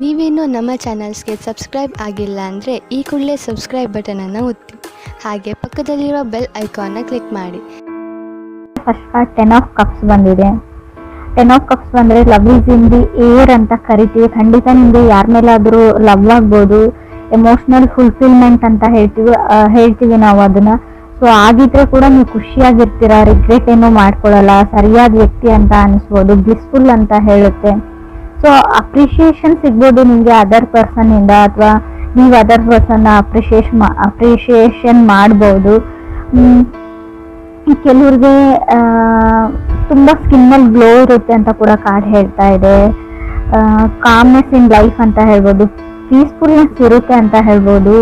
ನೀವೇನು ನಮ್ಮ ಚಾನಲ್ಸ್ಗೆ ಸಬ್ಸ್ಕ್ರೈಬ್ ಆಗಿಲ್ಲ ಅಂದರೆ ಈ ಕೂಡಲೇ ಸಬ್ಸ್ಕ್ರೈಬ್ ಬಟನನ್ನು ಒತ್ತಿ, ಹಾಗೆ ಪಕ್ಕದಲ್ಲಿರುವ ಬೆಲ್ ಐಕಾನ್ನ ಕ್ಲಿಕ್ ಮಾಡಿ. ಫಸ್ಟ್ ಪಾರ್ಟ್ 10 ಆಫ್ ಕಪ್ಸ್ ಬಂದಿದೆ. 10 ಆಫ್ ಕಪ್ಸ್ ಬಂದರೆ love is in the air ಅಂತ ಕರಿತೀವಿ. ಖಂಡಿತ ನಿಮಗೆ ಯಾರ ಮೇಲಾದರೂ ಲವ್ ಆಗ್ಬೋದು, ಎಮೋಷ್ನಲ್ ಫುಲ್ಫಿಲ್ಮೆಂಟ್ ಅಂತ ಹೇಳ್ತೀವಿ ನಾವು ಅದನ್ನು. ಸೊ ಆಗಿದ್ರೆ ಕೂಡ ನೀವು ಖುಷಿಯಾಗಿರ್ತೀರ, ರಿಗ್ರೆಟ್ ಏನೂ ಮಾಡ್ಕೊಳ್ಳಲ್ಲ, ಸರಿಯಾದ ವ್ಯಕ್ತಿ ಅಂತ ಅನಿಸ್ಬೋದು, ಬ್ಲಿಸ್ಫುಲ್ ಅಂತ ಹೇಳುತ್ತೆ. ಸೊ ಅಪ್ರಿಷಿಯೇಷನ್ ಸಿಗ್ಬೋದು ನಿಮಗೆ ಅದರ್ ಪರ್ಸನ್ನಿಂದ, ಅಥವಾ ನೀವು ಅದರ್ ಪರ್ಸನ್ನ ಅಪ್ರಿಷಿಯೇಷನ್ ಮಾಡ್ಬೋದು. ಕೆಲವ್ರಿಗೆ ತುಂಬ ಸ್ಕಿನ್ನಲ್ಲಿ ಗ್ಲೋ ಇರುತ್ತೆ ಅಂತ ಕೂಡ ಕಾರ್ಡ್ ಹೇಳ್ತಾ ಇದೆ. ಕಾಮ್ನೆಸ್ ಇನ್ ಲೈಫ್ ಅಂತ ಹೇಳ್ಬೋದು, ಪೀಸ್ಫುಲ್ನೆಸ್ ಇರುತ್ತೆ ಅಂತ ಹೇಳ್ಬೋದು.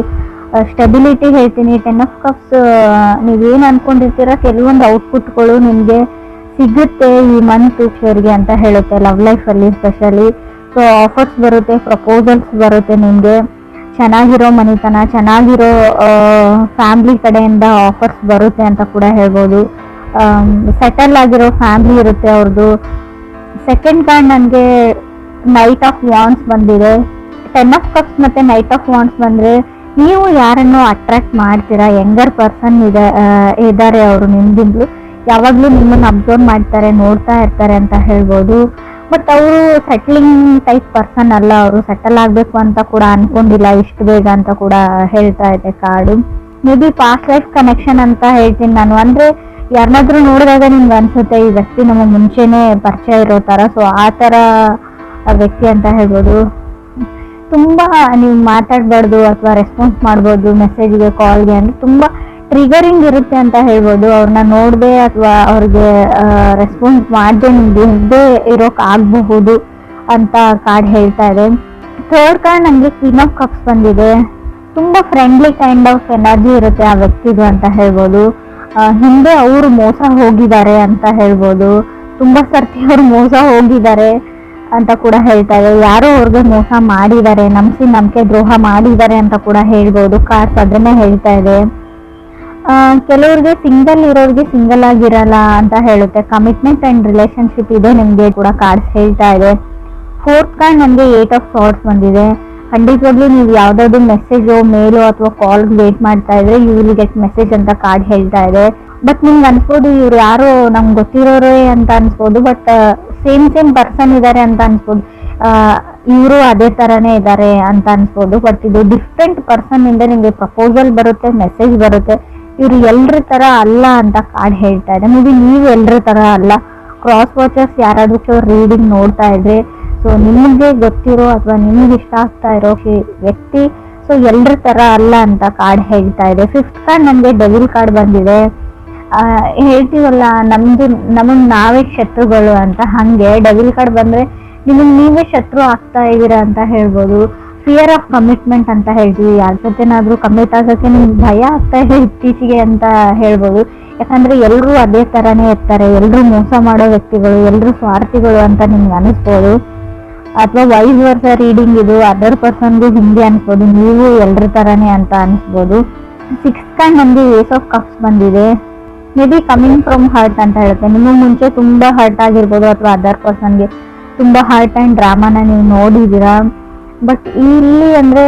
ಸ್ಟೆಬಿಲಿಟಿ ಹೇಳ್ತೀನಿ. 10 ಆಫ್ ಕಪ್ಸ್ ನೀವೇನು ಅನ್ಕೊಂಡಿರ್ತೀರ ಕೆಲವೊಂದು ಔಟ್ಪುಟ್ಗಳು ನಿಮಗೆ ಸಿಗುತ್ತೆ ಈ ಮಂತ್ ಅವರಿಗೆ ಅಂತ ಹೇಳುತ್ತೆ, ಲವ್ ಲೈಫಲ್ಲಿ ಸ್ಪೆಷಲಿ. ಸೊ ಆಫರ್ಸ್ ಬರುತ್ತೆ, ಪ್ರಪೋಸಲ್ಸ್ ಬರುತ್ತೆ, ನಿಮಗೆ ಚೆನ್ನಾಗಿರೋ ಮನೆತನ, ಚೆನ್ನಾಗಿರೋ ಫ್ಯಾಮ್ಲಿ ಕಡೆಯಿಂದ ಆಫರ್ಸ್ ಬರುತ್ತೆ ಅಂತ ಕೂಡ ಹೇಳ್ಬೋದು. ಸೆಟಲ್ ಆಗಿರೋ ಫ್ಯಾಮ್ಲಿ ಇರುತ್ತೆ ಅವ್ರದ್ದು. ಸೆಕೆಂಡ್ ಕಾರ್ಡ್ ನನಗೆ ನೈಟ್ ಆಫ್ ವಾಂಡ್ಸ್ ಬಂದಿದೆ. 10 ಆಫ್ ಕಪ್ಸ್ ಮತ್ತು ನೈಟ್ ಆಫ್ ವಾಂಡ್ಸ್ ಬಂದರೆ ನೀವು ಯಾರನ್ನು ಅಟ್ರಾಕ್ಟ್ ಮಾಡ್ತೀರಾ, ಯಂಗರ್ ಪರ್ಸನ್ ಇದ್ದಾರೆ ಅವರು ನಿಮ್ಗಿಂತಲೂ, ಯಾವಾಗಲೂ ನಿಮ್ಮನ್ನು ಅಬ್ಸರ್ವ್ ಮಾಡ್ತಾರೆ, ನೋಡ್ತಾ ಇರ್ತಾರೆ ಅಂತ ಹೇಳ್ಬೋದು. ಬಟ್ ಅವರು ಸೆಟ್ಲಿಂಗ್ ಟೈಪ್ ಪರ್ಸನ್ ಅಲ್ಲ, ಅವರು ಸೆಟಲ್ ಆಗಬೇಕು ಅಂತ ಕೂಡ ಅನ್ಕೊಂಡಿಲ್ಲ ಇಷ್ಟು ಬೇಗ ಅಂತ ಕೂಡ ಹೇಳ್ತಾ ಇದೆ card. May be past life connection ಅಂತ ಹೇಳ್ತೀನಿ ನಾನು. ಅಂದರೆ ಯಾರನ್ನಾದ್ರೂ ನೋಡಿದಾಗ ನಿಮ್ಗೆ ಅನ್ಸುತ್ತೆ ಈ ವ್ಯಕ್ತಿ ನಮ್ಮ ಮುಂಚೆನೇ ಪರಿಚಯ ಇರೋ ಥರ. ಸೊ ಆ ಥರ ವ್ಯಕ್ತಿ ಅಂತ ಹೇಳ್ಬೋದು. ತುಂಬ ನೀವು ಮಾತಾಡಬಾರ್ದು ಅಥವಾ ರೆಸ್ಪಾನ್ಸ್ ಮಾಡ್ಬೋದು ಮೆಸೇಜ್ಗೆ, ಕಾಲ್ಗೆ, ಅಂದರೆ ತುಂಬ ಟ್ರಿಗರಿಂಗ್ ಇರುತ್ತೆ ಅಂತ ಹೇಳ್ಬೋದು. ಅವ್ರನ್ನ ನೋಡದೆ ಅಥವಾ ಅವ್ರಿಗೆ ರೆಸ್ಪಾನ್ಸ್ ಮಾಡದೆ ನಿಮ್ಗೆ ಇದ್ದೇ ಇರೋಕ್ಕಾಗಬಹುದು ಅಂತ ಕಾರ್ಡ್ ಹೇಳ್ತಾ ಇದೆ. ಥರ್ಡ್ ಕಾರ್ಡ್ ನನಗೆ ಕ್ವೀನ್ ಆಫ್ ಕಪ್ಸ್ ಬಂದಿದೆ. ತುಂಬ ಫ್ರೆಂಡ್ಲಿ ಕೈಂಡ್ ಆಫ್ ಎನರ್ಜಿ ಇರುತ್ತೆ ಆ ವ್ಯಕ್ತಿದು ಅಂತ ಹೇಳ್ಬೋದು. ಹಿಂದೆ ಅವರು ಮೋಸ ಹೋಗಿದ್ದಾರೆ ಅಂತ ಹೇಳ್ಬೋದು, ತುಂಬ ಸರ್ತಿ ಅವರು ಮೋಸ ಹೋಗಿದ್ದಾರೆ ಅಂತ ಕೂಡ ಹೇಳ್ತಾ ಇದೆ. ಯಾರೋ ಅವ್ರಿಗೆ ಮೋಸ ಮಾಡಿದ್ದಾರೆ, ನಂಬಿಕೆ ದ್ರೋಹ ಮಾಡಿದ್ದಾರೆ ಅಂತ ಕೂಡ ಹೇಳ್ಬೋದು. ಕಾರ್ಡ್ಸ್ ಅದನ್ನೇ ಹೇಳ್ತಾ ಇದೆ. ಕೆಲವ್ರಿಗೆ ಸಿಂಗಲ್ ಇರೋರಿಗೆ ಸಿಂಗಲ್ ಆಗಿರಲ್ಲ ಅಂತ ಹೇಳುತ್ತೆ. ಕಮಿಟ್ಮೆಂಟ್ ಆ್ಯಂಡ್ ರಿಲೇಶನ್ಶಿಪ್ ಇದೆ ನಿಮಗೆ ಕೂಡ ಕಾರ್ಡ್ಸ್ ಹೇಳ್ತಾ ಇದೆ. ಫೋರ್ತ್ ಕಾರ್ಡ್ ನನಗೆ 8 ಆಫ್ ಸಾರ್ಟ್ಸ್ ಬಂದಿದೆ. ಖಂಡಿತವಾಗ್ಲೂ ನೀವು ಯಾವುದಾದ್ರು ಮೆಸೇಜೋ ಮೇಲೋ ಅಥವಾ ಕಾಲ್ಗೆ ವೇಟ್ ಮಾಡ್ತಾ ಇದ್ರೆ ಯು ವಿಲ್ ಗೆಟ್ ಮೆಸೇಜ್ ಅಂತ ಕಾರ್ಡ್ ಹೇಳ್ತಾ ಇದೆ. ಬಟ್ ನಿಮ್ಗೆ ಅನ್ಸ್ಬೋದು ಇವ್ರು ಯಾರೋ ನಮ್ಗೆ ಗೊತ್ತಿರೋರೇ ಅಂತ ಅನ್ಸ್ಬೋದು, ಬಟ್ ಸೇಮ್ ಪರ್ಸನ್ ಇದ್ದಾರೆ ಅಂತ ಅನ್ಸ್ಬೋದು, ಇವರು ಅದೇ ಥರನೇ ಇದ್ದಾರೆ ಅಂತ ಅನ್ಸ್ಬೋದು. ಬಟ್ ಇದು ಡಿಫ್ರೆಂಟ್ ಪರ್ಸನ್ ಇಂದ ನಿಮಗೆ ಪ್ರಪೋಸಲ್ ಬರುತ್ತೆ, ಮೆಸೇಜ್ ಬರುತ್ತೆ. ಇವರು ಎಲ್ಲರ ಥರ ಅಲ್ಲ ಅಂತ ಕಾರ್ಡ್ ಹೇಳ್ತಾ ಇದೆ. ಮೇ ಬಿ ನೀವು ಎಲ್ಲರ ಥರ ಅಲ್ಲ. ಕ್ರಾಸ್ ವಾಚರ್ಸ್ ಯಾರಾದರೂ ರೀಡಿಂಗ್ ನೋಡ್ತಾ ಇದ್ರೆ, ಸೊ ನಿಮಗೆ ಗೊತ್ತಿರೋ ಅಥವಾ ನಿಮಗೆ ಇಷ್ಟ ಆಗ್ತಾ ಇರೋ ವ್ಯಕ್ತಿ ಸೊ ಎಲ್ಲರ ಥರ ಅಲ್ಲ ಅಂತ ಕಾರ್ಡ್ ಹೇಳ್ತಾ ಇದೆ. ಫಿಫ್ತ್ ಕಾರ್ಡ್ ನನಗೆ ಡೆವಿಲ್ ಕಾರ್ಡ್ ಬಂದಿದೆ. ಹೇಳ್ತೀವಲ್ಲ ನಮಗೆ ನಾವೇ ಶತ್ರುಗಳು ಅಂತ, ಹಾಗೆ ಡೆವಿಲ್ ಕಾರ್ಡ್ ಬಂದರೆ ನಿಮಗೆ ನೀವೇ ಶತ್ರು ಆಗ್ತಾ ಇದ್ದೀರಾ ಅಂತ ಹೇಳ್ಬೋದು. ಫಿಯರ್ ಆಫ್ ಕಮಿಟ್ಮೆಂಟ್ ಅಂತ ಹೇಳ್ತೀವಿ. ಯಾರ ಜೊತೆನಾದರೂ ಕಮಿಟ್ ಆಗೋಕ್ಕೆ ನಿಮ್ಗೆ ಭಯ ಆಗ್ತಾ ಇದೆ ಇತ್ತೀಚೆಗೆ ಅಂತ ಹೇಳ್ಬೋದು. ಯಾಕಂದರೆ ಎಲ್ಲರೂ ಅದೇ ಥರನೇ ಇರ್ತಾರೆ, ಎಲ್ಲರೂ ಮೋಸ ಮಾಡೋ ವ್ಯಕ್ತಿಗಳು, ಎಲ್ಲರೂ ಸ್ವಾರ್ಥಿಗಳು ಅಂತ ನಿಮ್ಗೆ ಅನಿಸ್ಬೋದು. ಅಥವಾ ವೈಸ್ ವರ್ಸ ರೀಡಿಂಗ್ ಇದು ಅದರ್ ಪರ್ಸನ್ಗೂ ಹಿಂಗೆ ಅನಿಸ್ಬೋದು, ನೀವು ಎಲ್ಲರ ಥರನೇ ಅಂತ ಅನಿಸ್ಬೋದು. ಸಿಕ್ಸ್ತ್ ಕಾರ್ಡ್ ನನಗೆ ಏಸ್ ಆಫ್ ಕಪ್ಸ್ ಬಂದಿದೆ. May be coming from hurt ಅಂತ ಹೇಳುತ್ತೆ. ನಿಮಗೆ ಮುಂಚೆ ತುಂಬ ಹರ್ಟ್ ಆಗಿರ್ಬೋದು ಅಥವಾ ಅದರ್ ಪರ್ಸನ್ಗೆ ತುಂಬ ಹರ್ಟ್ ಆ್ಯಂಡ್ ಡ್ರಾಮಾನ ನೀವು ನೋಡಿದ್ದೀರಾ. ಬಟ್ ಇಲ್ಲಿ ಅಂದರೆ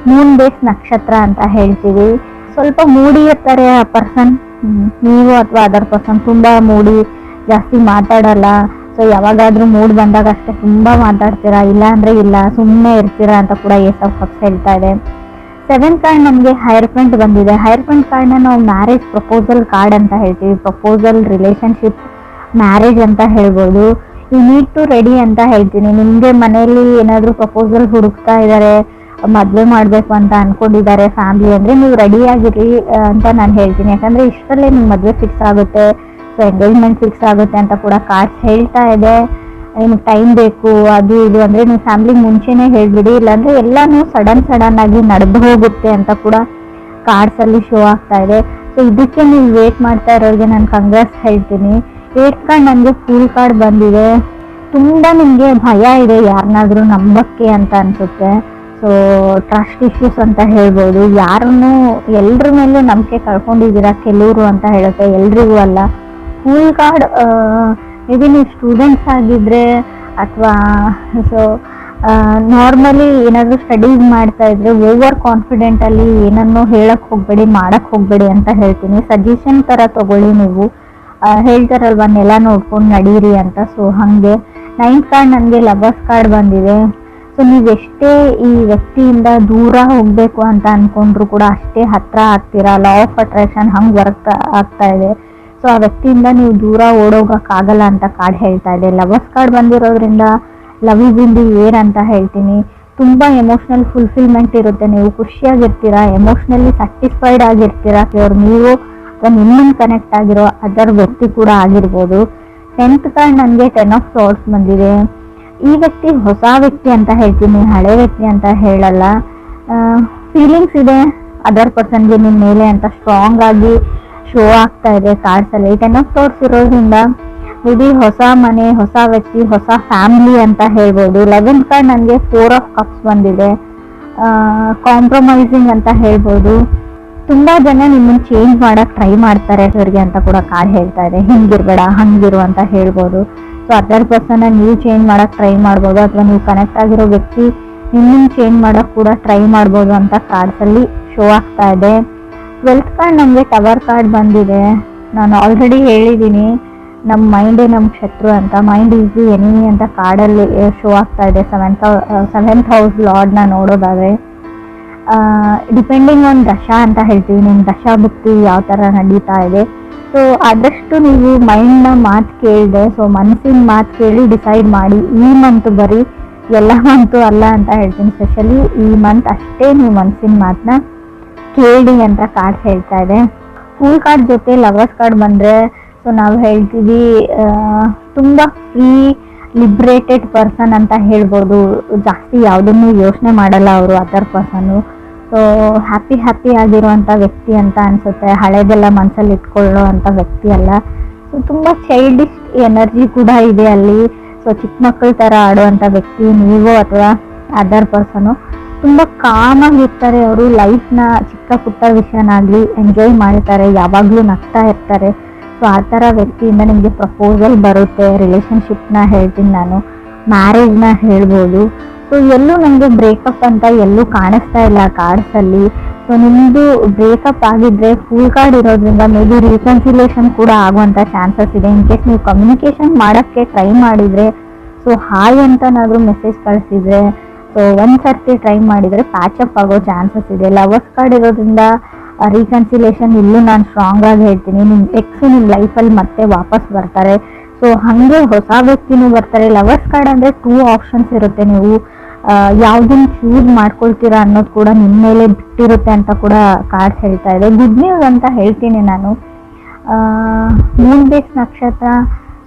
ಮೂನ್ ಬೇಸ್ ನಕ್ಷತ್ರ ಅಂತ ಹೇಳ್ತೀವಿ. ಸ್ವಲ್ಪ ಮೂಡಿ ಇರ್ತಾರೆ ಆ ಪರ್ಸನ್, ನೀವು ಅಥವಾ ಅದರ್ ಪರ್ಸನ್ ತುಂಬ ಮೂಡಿ, ಜಾಸ್ತಿ ಮಾತಾಡಲ್ಲ. ಸೊ ಯಾವಾಗಾದ್ರೂ ಮೂಡ್ ಬಂದಾಗ ಅಷ್ಟೇ ತುಂಬ ಮಾತಾಡ್ತೀರಾ, ಇಲ್ಲ ಅಂದರೆ ಇಲ್ಲ, ಸುಮ್ಮನೆ ಇರ್ತೀರಾ ಅಂತ ಕೂಡ ಏಸ್ ಆಫ್ ಕಪ್ಸ್ ಹೇಳ್ತಾ ಇದೆ. ಸೆವೆಂತ್ ಕಾರ್ಡ್ ನಮಗೆ ಹೈರ್ಫೆಂಟ್ ಬಂದಿದೆ. ಹೈರ್ಫೆಂಟ್ ಕಾರ್ಡ್ನ ನಾವು ಮ್ಯಾರೇಜ್ ಪ್ರಪೋಸಲ್ ಕಾರ್ಡ್ ಅಂತ ಹೇಳ್ತೀವಿ. ಪ್ರಪೋಸಲ್, ರಿಲೇಷನ್ಶಿಪ್, ಮ್ಯಾರೇಜ್ ಅಂತ ಹೇಳ್ಬೋದು. ಯು ನೀಡ್ ಟು ರೆಡಿ ಅಂತ ಹೇಳ್ತೀನಿ. ನಿಮಗೆ ಮನೆಯಲ್ಲಿ ಏನಾದರೂ ಪ್ರಪೋಸಲ್ ಹುಡುಕ್ತಾ ಇದ್ದಾರೆ, ಮದುವೆ ಮಾಡಬೇಕು ಅಂತ ಅಂದ್ಕೊಂಡಿದ್ದಾರೆ ಫ್ಯಾಮ್ಲಿ ಅಂದರೆ ನೀವು ರೆಡಿಯಾಗಿರಿ ಅಂತ ನಾನು ಹೇಳ್ತೀನಿ. ಯಾಕಂದರೆ ಇಷ್ಟರಲ್ಲೇ ನಿಮ್ಮ ಮದುವೆ ಫಿಕ್ಸ್ ಆಗುತ್ತೆ, ಸೊ ಎಂಗೇಜ್ಮೆಂಟ್ ಫಿಕ್ಸ್ ಆಗುತ್ತೆ ಅಂತ ಕೂಡ ಕಾರ್ಡ್ಸ್ ಹೇಳ್ತಾ ಇದೆ. ನಿಮ್ಗೆ ಟೈಮ್ ಬೇಕು ಅದು ಇದು ಅಂದರೆ ನೀವು ಫ್ಯಾಮ್ಲಿಗೆ ಮುಂಚೆನೇ ಹೇಳಿಬಿಡಿ, ಇಲ್ಲಾಂದರೆ ಎಲ್ಲನೂ ಸಡನ್ ಆಗಿ ನಡೆದು ಹೋಗುತ್ತೆ ಅಂತ ಕೂಡ ಕಾರ್ಡ್ಸಲ್ಲಿ ಶೋ ಆಗ್ತಾ ಇದೆ. ಸೊ ಇದಕ್ಕೆ ನೀವು ವೇಟ್ ಮಾಡ್ತಾ ಇರೋರಿಗೆ ನಾನು ಕಂಗ್ರಾಟ್ಸ್ ಹೇಳ್ತೀನಿ. 8th ಕಾರ್ಡ್ ನನಗೆ ಫೂಲ್ ಕಾರ್ಡ್ ಬಂದಿದೆ. ತುಂಬ ನಿಮಗೆ ಭಯ ಇದೆ ಯಾರನ್ನಾದ್ರೂ ನಂಬಕ್ಕೆ ಅಂತ ಅನಿಸುತ್ತೆ. ಸೊ ಟ್ರಸ್ಟ್ ಇಶ್ಯೂಸ್ ಅಂತ ಹೇಳ್ಬೋದು. ಯಾರನ್ನು ಎಲ್ಲರ ಮೇಲೂ ನಂಬಿಕೆ ಕಳ್ಕೊಂಡಿದ್ದೀರಾ ಕೆಲವರು ಅಂತ ಹೇಳುತ್ತೆ, ಎಲ್ರಿಗೂ ಅಲ್ಲ. ಫೂಲ್ ಕಾರ್ಡ್ ಮೇ ಬಿ ನೀವು ಸ್ಟೂಡೆಂಟ್ಸ್ ಆಗಿದ್ದರೆ ಅಥವಾ ಸೊ ನಾರ್ಮಲಿ ಏನಾದರೂ ಸ್ಟಡೀಸ್ ಮಾಡ್ತಾ ಇದ್ರೆ ಓವರ್ ಕಾನ್ಫಿಡೆಂಟಲ್ಲಿ ಏನನ್ನೋ ಹೇಳಕ್ಕೆ ಹೋಗಬೇಡಿ, ಮಾಡಕ್ಕೆ ಹೋಗಬೇಡಿ ಅಂತ ಹೇಳ್ತೀನಿ. ಸಜೆಷನ್ ಥರ ತಗೊಳ್ಳಿ ನೀವು. ಹೇಳ್ತಾರಲ್ವ ನೆಲ ನೋಡ್ಕೊಂಡು ನಡೀರಿ ಅಂತ. ಸೊ ಹಾಗೆ 9th ಕಾರ್ಡ್ ನನಗೆ ಲವರ್ಸ್ ಕಾರ್ಡ್ ಬಂದಿದೆ. ಸೊ ನೀವೆಷ್ಟೇ ಈ ವ್ಯಕ್ತಿಯಿಂದ ದೂರ ಹೋಗಬೇಕು ಅಂತ ಅಂದ್ಕೊಂಡ್ರು ಕೂಡ ಅಷ್ಟೇ ಹತ್ರ ಆಗ್ತೀರಾ. ಲಾ ಆಫ್ ಅಟ್ರಾಕ್ಷನ್ ಹಂಗೆ ವರ್ಕ್ ಆಗ್ತಾ ಇದೆ. ಸೊ ಆ ವ್ಯಕ್ತಿಯಿಂದ ನೀವು ದೂರ ಓಡೋಗೋಕ್ಕಾಗಲ್ಲ ಅಂತ ಕಾರ್ಡ್ ಹೇಳ್ತಾ ಇದೆ. ಲವರ್ಸ್ ಕಾರ್ಡ್ ಬಂದಿರೋದ್ರಿಂದ love is in the air ಅಂತ ಹೇಳ್ತೀನಿ. ತುಂಬ ಎಮೋಷ್ನಲ್ ಫುಲ್ಫಿಲ್ಮೆಂಟ್ ಇರುತ್ತೆ, ನೀವು ಖುಷಿಯಾಗಿರ್ತೀರಾ, ಎಮೋಷ್ನಲಿ ಸ್ಯಾಟಿಸ್ಫೈಡ್ ಆಗಿರ್ತೀರಾ. ಅವ್ರು ನೀವು ಅಥವಾ ನಿಮ್ಮನ್ನು ಕನೆಕ್ಟ್ ಆಗಿರೋ ಅದರ್ ವ್ಯಕ್ತಿ ಕೂಡ ಆಗಿರ್ಬೋದು. 10th ಕಾರ್ಡ್ ನನಗೆ 10 ಆಫ್ ಸಾರ್ಟ್ಸ್ ಬಂದಿದೆ. ಈ ವ್ಯಕ್ತಿ ಹೊಸ ವ್ಯಕ್ತಿ ಅಂತ ಹೇಳ್ತೀನಿ, ಹಳೆ ವ್ಯಕ್ತಿ ಅಂತ ಹೇಳಲ್ಲ. ಫೀಲಿಂಗ್ಸ್ ಇದೆ ಅದರ್ ಪರ್ಸನ್ಗೆ ನಿಮ್ಮ ಮೇಲೆ ಅಂತ ಸ್ಟ್ರಾಂಗ್ ಆಗಿ ಶೋ ಆಗ್ತಾ ಇದೆ ಕಾರ್ಡ್ಸಲ್ಲಿ. 10 ಆಫ್ ಸಾರ್ಟ್ಸ್ ಇರೋದ್ರಿಂದ ಮೇ ಬಿ ಹೊಸ ಮನೆ, ಹೊಸ ವ್ಯಕ್ತಿ, ಹೊಸ ಫ್ಯಾಮಿಲಿ ಅಂತ ಹೇಳ್ಬೋದು. 11th ಕಾರ್ಡ್ ನನಗೆ 4 ಆಫ್ ಕಪ್ಸ್ ಬಂದಿದೆ. ಕಾಂಪ್ರಮೈಸಿಂಗ್ ಅಂತ ಹೇಳ್ಬೋದು. ತುಂಬ ಜನ ನಿಮ್ಮನ್ನು ಚೇಂಜ್ ಮಾಡೋಕ್ಕೆ ಟ್ರೈ ಮಾಡ್ತಾರೆ ಇವರಿಗೆ ಅಂತ ಕೂಡ ಕಾರ್ಡ್ ಹೇಳ್ತಾ ಇದೆ. ಹಿಂಗಿರ್ಬೇಡ ಹಂಗಿರು ಅಂತ ಹೇಳ್ಬೋದು. ಸೊ ಅದರ್ ಪರ್ಸನ್ನ ನೀವು ಚೇಂಜ್ ಮಾಡೋಕ್ಕೆ ಟ್ರೈ ಮಾಡ್ಬೋದು, ಅಥವಾ ನೀವು ಕನೆಕ್ಟ್ ಆಗಿರೋ ವ್ಯಕ್ತಿ ನಿಮ್ಮನ್ನು ಚೇಂಜ್ ಮಾಡೋಕ್ಕೆ ಕೂಡ ಟ್ರೈ ಮಾಡ್ಬೋದು ಅಂತ ಕಾರ್ಡ್ಸಲ್ಲಿ ಶೋ ಆಗ್ತಾ ಇದೆ. 12th ಕಾರ್ಡ್ ನಮಗೆ ಟವರ್ ಕಾರ್ಡ್ ಬಂದಿದೆ. ನಾನು ಆಲ್ರೆಡಿ ಹೇಳಿದ್ದೀನಿ, ನಮ್ಮ ಮೈಂಡೇ ನಮ್ಮ ಶತ್ರು ಅಂತ. ಮೈಂಡ್ ಈಸ್ ದಿ ಎನಿಮಿ ಅಂತ ಕಾರ್ಡಲ್ಲಿ ಶೋ ಆಗ್ತಾ ಇದೆ. 7th ಹೌಸ್ ಲಾರ್ಡ್ನ ನೋಡೋದಾದರೆ ಡಿಪೆಂಡಿಂಗ್ ಆನ್ ದಶಾ ಅಂತ ಹೇಳ್ತೀವಿ. ನಿಮ್ಮ ದಶಾ ಬುತ್ತಿ ಯಾವ ಥರ ನಡೀತಾ ಇದೆ. ಸೊ ಆದಷ್ಟು ನೀವು ಮೈಂಡ್ನ ಮಾತು ಕೇಳಿದೆ, ಸೊ ಮನಸ್ಸಿನ ಮಾತು ಕೇಳಿ ಡಿಸೈಡ್ ಮಾಡಿ. ಈ ಮಂತ್ ಬರೀ ಎಲ್ಲ ಮಂತು ಅಲ್ಲ ಅಂತ ಹೇಳ್ತೀನಿ, ಸ್ಪೆಷಲಿ ಈ ಮಂತ್ ಅಷ್ಟೇ ನೀವು ಮನಸ್ಸಿನ ಮಾತನ್ನ ಕೇಳಿ ಅಂತ ಕಾರ್ಡ್ ಹೇಳ್ತಾ ಇದೆ. ಫೂಲ್ ಕಾರ್ಡ್ ಜೊತೆ ಲವರ್ಸ್ ಕಾರ್ಡ್ ಬಂದರೆ ಸೊ ನಾವು ಹೇಳ್ತೀವಿ ತುಂಬ ಫ್ರೀ ಲಿಬ್ರೇಟೆಡ್ ಪರ್ಸನ್ ಅಂತ ಹೇಳ್ಬೋದು. ಜಾಸ್ತಿ ಯಾವುದನ್ನು ಯೋಚನೆ ಮಾಡಲ್ಲ ಅವರು ಅದರ್ ಪರ್ಸನ್ನು. ಸೊ ಹ್ಯಾಪಿ ಆಗಿರುವಂಥ ವ್ಯಕ್ತಿ ಅಂತ ಅನಿಸುತ್ತೆ. ಹಳೆದೆಲ್ಲ ಮನಸ್ಸಲ್ಲಿ ಇಟ್ಕೊಳ್ಳೋ ಅಂಥ ವ್ಯಕ್ತಿ ಅಲ್ಲ. ಸೊ ತುಂಬ ಚೈಲ್ಡಿಶ್ ಎನರ್ಜಿ ಕೂಡ ಇದೆ ಅಲ್ಲಿ. ಸೊ ಚಿಕ್ಕ ಮಕ್ಕಳ ಥರ ಆಡುವಂಥ ವ್ಯಕ್ತಿ ನೀವು ಅಥವಾ ಅದರ್ ಪರ್ಸನು. ತುಂಬ ಕಾಮಾಗಿರ್ತಾರೆ ಅವರು. ಲೈಫ್ನ ಚಿಕ್ಕ ಪುಟ್ಟ ವಿಷಯನಾಗಲಿ ಎಂಜಾಯ್ ಮಾಡ್ತಾರೆ, ಯಾವಾಗಲೂ ನಗ್ತಾ ಇರ್ತಾರೆ. ಸೊ ಆ ಥರ ವ್ಯಕ್ತಿಯಿಂದ ನಿಮಗೆ ಪ್ರಪೋಸಲ್ ಬರುತ್ತೆ. ರಿಲೇಷನ್ಶಿಪ್ನ ಹೇಳ್ತೀನಿ ನಾನು, ಮ್ಯಾರೇಜ್ನ ಹೇಳ್ಬೋದು. ಸೊ ಎಲ್ಲೂ ನನಗೆ ಬ್ರೇಕಪ್ ಅಂತ ಎಲ್ಲೂ ಕಾಣಿಸ್ತಾ ಇಲ್ಲ ಕಾರ್ಡ್ಸಲ್ಲಿ. ಸೊ ನಿಮ್ಮದು ಬ್ರೇಕಪ್ ಆಗಿದ್ದರೆ ಫುಲ್ ಕಾರ್ಡ್ ಇರೋದ್ರಿಂದ ಮೇ ಬಿ ರೀಕನ್ಸಿಲೇಷನ್ ಕೂಡ ಆಗುವಂಥ ಚಾನ್ಸಸ್ ಇದೆ. ಇನ್ ಕೇಸ್ ನೀವು ಕಮ್ಯುನಿಕೇಷನ್ ಮಾಡೋಕ್ಕೆ ಟ್ರೈ ಮಾಡಿದರೆ, ಸೊ ಹಾಯ್ ಅಂತನಾದರೂ ಮೆಸೇಜ್ ಕಳಿಸಿದರೆ, ಸೊ ಒಂದು ಸರ್ತಿ ಟ್ರೈ ಮಾಡಿದರೆ ಪ್ಯಾಚಪ್ ಆಗೋ ಚಾನ್ಸಸ್ ಇದೆ. ಲವರ್ಸ್ ಕಾರ್ಡ್ ಇರೋದ್ರಿಂದ ರೀಕನ್ಸಿಲೇಷನ್ ಇಲ್ಲೂ ನಾನು ಸ್ಟ್ರಾಂಗ್ ಆಗಿ ಹೇಳ್ತೀನಿ. ನಿಮ್ಮ ಎಕ್ಸು ನಿಮ್ಮ ಲೈಫಲ್ಲಿ ಮತ್ತೆ ವಾಪಸ್ ಬರ್ತಾರೆ. ಸೊ ಹಾಗೆ ಹೊಸ ವ್ಯಕ್ತಿನೂ ಬರ್ತಾರೆ. ಲವರ್ಸ್ ಕಾರ್ಡ್ ಅಂದರೆ 2 ಆಪ್ಷನ್ಸ್ ಇರುತ್ತೆ. ನೀವು ಯಾವುದನ್ನು ಚೂಸ್ ಮಾಡ್ಕೊಳ್ತೀರಾ ಅನ್ನೋದು ಕೂಡ ನಿಮ್ಮ ಮೇಲೆ ಬಿಟ್ಟಿರುತ್ತೆ ಅಂತ ಕೂಡ ಕಾರ್ಡ್ಸ್ ಹೇಳ್ತಾ ಇದೆ. ಗುಡ್ ನ್ಯೂಸ್ ಅಂತ ಹೇಳ್ತೀನಿ ನಾನು. ಮೂನ್ ಬೇಸ್ ನಕ್ಷತ್ರ.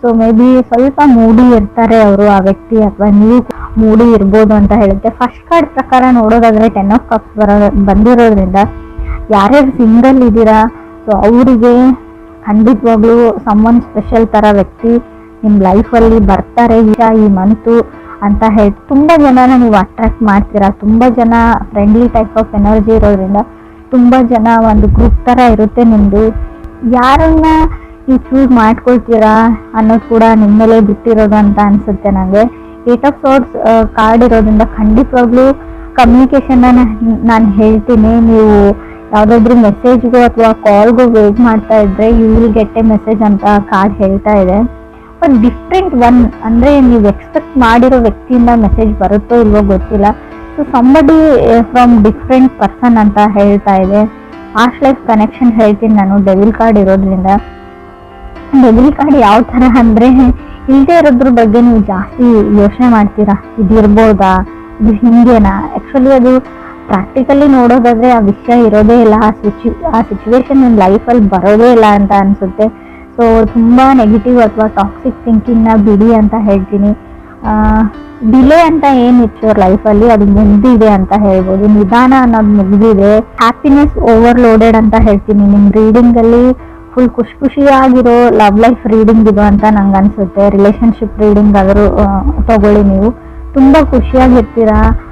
ಸೊ ಮೇ ಬಿ ಸ್ವಲ್ಪ ಮೂಡಿ ಇರ್ತಾರೆ ಅವರು, ಆ ವ್ಯಕ್ತಿ, ಅಥವಾ ನೀವು ಮೂಡಿ ಇರ್ಬೋದು ಅಂತ ಹೇಳುತ್ತೆ. ಫಸ್ಟ್ ಕಾರ್ಡ್ ಪ್ರಕಾರ ನೋಡೋದಾದರೆ 10 ಆಫ್ ಕಪ್ಸ್ ಬಂದಿರೋದ್ರಿಂದ ಯಾರ್ಯಾರು ಸಿಂಗಲ್ ಇದ್ದೀರಾ, ಸೊ ಅವರಿಗೆ ಖಂಡಿತವಾಗ್ಲೂ ಸಮ್ಮನ್ ಸ್ಪೆಷಲ್ ಥರ ವ್ಯಕ್ತಿ ನಿಮ್ಮ ಲೈಫಲ್ಲಿ ಬರ್ತಾರೆ ಈ ಮಂತು ಅಂತ ಹೇಳಿ ತುಂಬ ಜನನ ನೀವು ಅಟ್ರಾಕ್ಟ್ ಮಾಡ್ತೀರಾ. ತುಂಬ ಜನ ಫ್ರೆಂಡ್ಲಿ ಟೈಪ್ ಆಫ್ ಎನರ್ಜಿ ಇರೋದ್ರಿಂದ ತುಂಬ ಜನ ಒಂದು ಗ್ರೂಪ್ ಥರ ಇರುತ್ತೆ ನಿಮ್ಮದು. ಯಾರನ್ನ ನೀವು ಚೂಸ್ ಮಾಡ್ಕೊಳ್ತೀರಾ ಅನ್ನೋದು ಕೂಡ ನಿಮ್ಮ ಮೇಲೆ ಬಿಟ್ಟಿರೋದು ಅಂತ ಅನಿಸುತ್ತೆ ನನಗೆ. 8 ಆಫ್ ಸಾರ್ಟ್ಸ್ ಕಾರ್ಡ್ ಇರೋದ್ರಿಂದ ಖಂಡಿತವಾಗ್ಲೂ ಕಮ್ಯುನಿಕೇಷನ್ನ ನಾನು ಹೇಳ್ತೀನಿ. ನೀವು ಯಾವುದಾದ್ರೂ ಮೆಸೇಜ್ಗೂ ಅಥವಾ ಕಾಲ್ಗೂ ವೇಟ್ ಮಾಡ್ತಾ ಇದ್ದರೆ you will get a message ಅಂತ ಕಾರ್ಡ್ ಹೇಳ್ತಾ ಇದೆ. ಬಟ್ ಡಿಫ್ರೆಂಟ್ ಒನ್, ಅಂದರೆ ನೀವು ಎಕ್ಸ್ಪೆಕ್ಟ್ ಮಾಡಿರೋ ವ್ಯಕ್ತಿಯಿಂದ ಮೆಸೇಜ್ ಬರುತ್ತೋ ಇಲ್ವೋ ಗೊತ್ತಿಲ್ಲ. So somebody from different person ಅಂತ ಹೇಳ್ತಾ ಇದೆ. ಪಾಸ್ಟ್ ಲೈಫ್ ಕನೆಕ್ಷನ್ ಹೇಳ್ತೀನಿ ನಾನು ಡೆವಿಲ್ ಕಾರ್ಡ್ ಇರೋದ್ರಿಂದ. ಡೆವಿಲ್ ಕಾರ್ಡ್ ಯಾವ ಥರ ಅಂದರೆ, ಇಲ್ಲದೆ ಇರೋದ್ರ ಬಗ್ಗೆ ನೀವು ಜಾಸ್ತಿ ಯೋಚನೆ ಮಾಡ್ತೀರಾ. ಇದಿರ್ಬೋದಾ, ಇದು ಹಿಂಗೇನಾ. ಆ್ಯಕ್ಚುಲಿ ಅದು ಪ್ರಾಕ್ಟಿಕಲಿ ನೋಡೋದಾದರೆ ಆ ವಿಷಯ ಇರೋದೇ ಇಲ್ಲ, ಆ ಸಿಚುವೇಶನ್ ನಿಮ್ಮ ಲೈಫಲ್ಲಿ ಬರೋದೇ ಇಲ್ಲ ಅಂತ ಅನಿಸುತ್ತೆ. ಸೊ ತುಂಬ ನೆಗೆಟಿವ್ ಅಥವಾ ಟಾಕ್ಸಿಕ್ ಥಿಂಕಿಂಗ್ನ ಬಿಡಿ ಅಂತ ಹೇಳ್ತೀನಿ. ಡಿಲೇ ಅಂತ ಏನಿತ್ತು ಅವ್ರ ಲೈಫಲ್ಲಿ ಅದು ಮುಗ್ದಿದೆ ಅಂತ ಹೇಳ್ಬೋದು. ನಿಧಾನ ಅನ್ನೋದು ಮುಗ್ದಿದೆ. ಹ್ಯಾಪಿನೆಸ್ ಓವರ್ಲೋಡೆಡ್ ಅಂತ ಹೇಳ್ತೀನಿ. ನಿಮ್ಮ ರೀಡಿಂಗಲ್ಲಿ ಫುಲ್ ಖುಷಿಯಾಗಿರೋ ಲವ್ ಲೈಫ್ ರೀಡಿಂಗ್ ಇದು ಅಂತ ನಂಗೆ ಅನಿಸುತ್ತೆ. ರಿಲೇಷನ್ಶಿಪ್ ರೀಡಿಂಗ್ ಆದರೂ ತಗೊಳ್ಳಿ, ನೀವು ತುಂಬ ಖುಷಿಯಾಗಿರ್ತೀರಾ.